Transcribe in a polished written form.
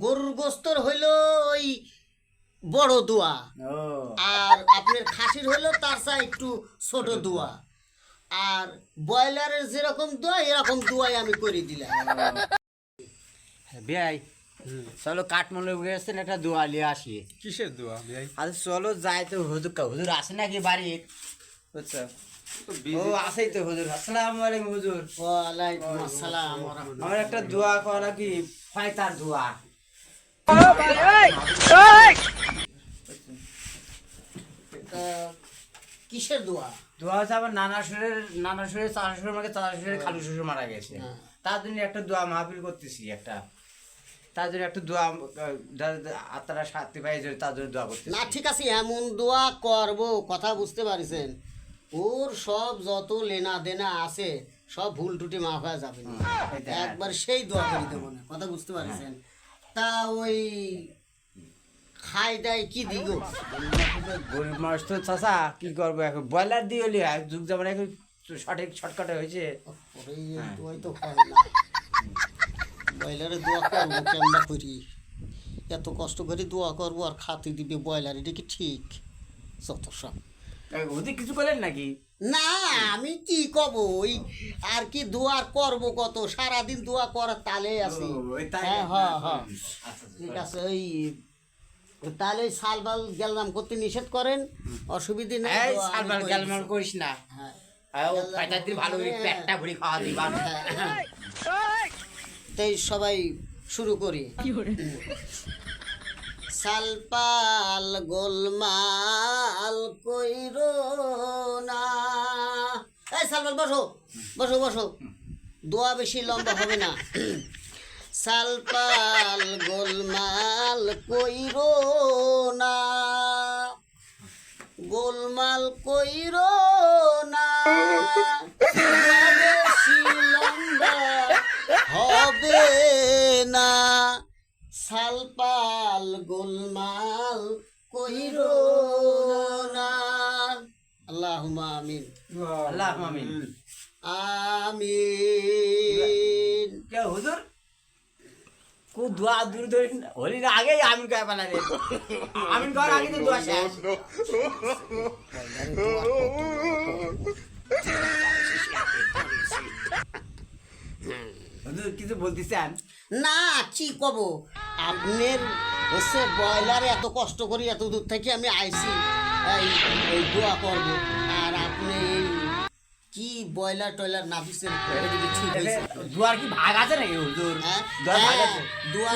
গরুর গোস্তর হইল ওই বড় দোয়া, ও আর আপনার খাসির হইল তার চেয়ে একটু ছোট দোয়া, আর ব্রয়লারের যেরকম দোয়া এরকম দোয়াই আমি করে দিলাম। ভাই চলো কাঠমান্ডু গেছেন একটা দোয়া নিয়ে আসি। কিসের দোয়া ভাই? আচ্ছা চলো যাই তো। হুজুর হুজুর আসে নাকি বাড়ির? বুঝছো? ও আসেই তো হুজুর। আসসালামু আলাইকুম হুজুর। ওয়ালাইকুম আসসালাম ওয়া রাহমাতুল্লাহ। আমার একটা দোয়া করা কি ফয়তার দোয়া। তা কিসের দোয়া? দোয়া হচ্ছে আমার নানা শ্বশুরের চাচা শ্বশুর মাকে চাচা শ্বশুরের খালু শ্বশুর মারা গেছে। হ্যাঁ। তার জন্য একটা দোয়া মাহফিল করতেছি একটা। তার জন্য একটা দোয়া আত্মারা শান্তি পাই তার জন্য দোয়া করতেছি। না ঠিক আছে, এমন দোয়া করব, কথা বুঝতে পারিছেন? ওর সব যত লেনা দেনা আছে সব ভুল টুটি মাফ হয়ে যাবে না। একবার সেই দোয়া করে দেবো না, কথা বুঝতে পারিছেন? তা ওই খাই দাই কি দিগ? গরিব মানুষ তো চাচা কি করবো এখন, ব্রয়লার দিয়ে হলি যুগ যেমন এখন সঠিক শর্টকাটে হয়েছে। দোয়াই তো হয় না, ব্রয়লারের দোয়া করবো কেমবা করি? এত কষ্ট করে দোয়া করবো আর খাতে দিবে ব্রয়লার, এটা কি ঠিক? যত সব ওদের কিছু করলেন নাকি? না, আমি কি কব, ওই আর কি দোয়া করব, কত সারাদিন দোয়া করার তালে আছি। হ্যাঁ হ্যাঁ হ্যাঁ ঠিক আছে। ওই তাহলে সালবাল গেলাম করতে নিষেধ করেন, অসুবিধে নেই। এই দোয়া আমি সালবার করে গ্যালমাল দিছি। করিস না। হ্যাঁ ও পাইতার দিন ভালো করে পেটটা ভরি খাওয়া দিবা। তাই সবাই শুরু করি। সালপাল গোলমাল কইরো না। এই সালপাল বসো বসো বসো, দোয়া বেশি লম্বা হবে না। সালপাল গোলমাল কইরো না, গোলমাল কইরো না, দোয়া বেশি লম্বা হবে না। সালপাল গোলমাল কইরো না। আল্লাহুম্মা আমিন। আল্লাহ আমিন। আমিন। কে হুজুর কো দোয়া দূর ধরে হলি না আগেই আমিন কয় পালা রে। আমিন কর আগে তো দোয়া শেষ। হুজুর কিছু বলতেছেন? না কি কব, আপনার হচ্ছে ব্রয়লারে এত কষ্ট করি, এত দূর থেকে আমি আইছি এই দোয়া করব, আর আপনি এই কি ব্রয়লার টয়লার না দিচ্ছেন? ঠিক হয়েছে? দোয়ার কি ভাগ আছে নাকি হুজুর? হ্যাঁ দোয়ার ভাগ আছে? দোয়া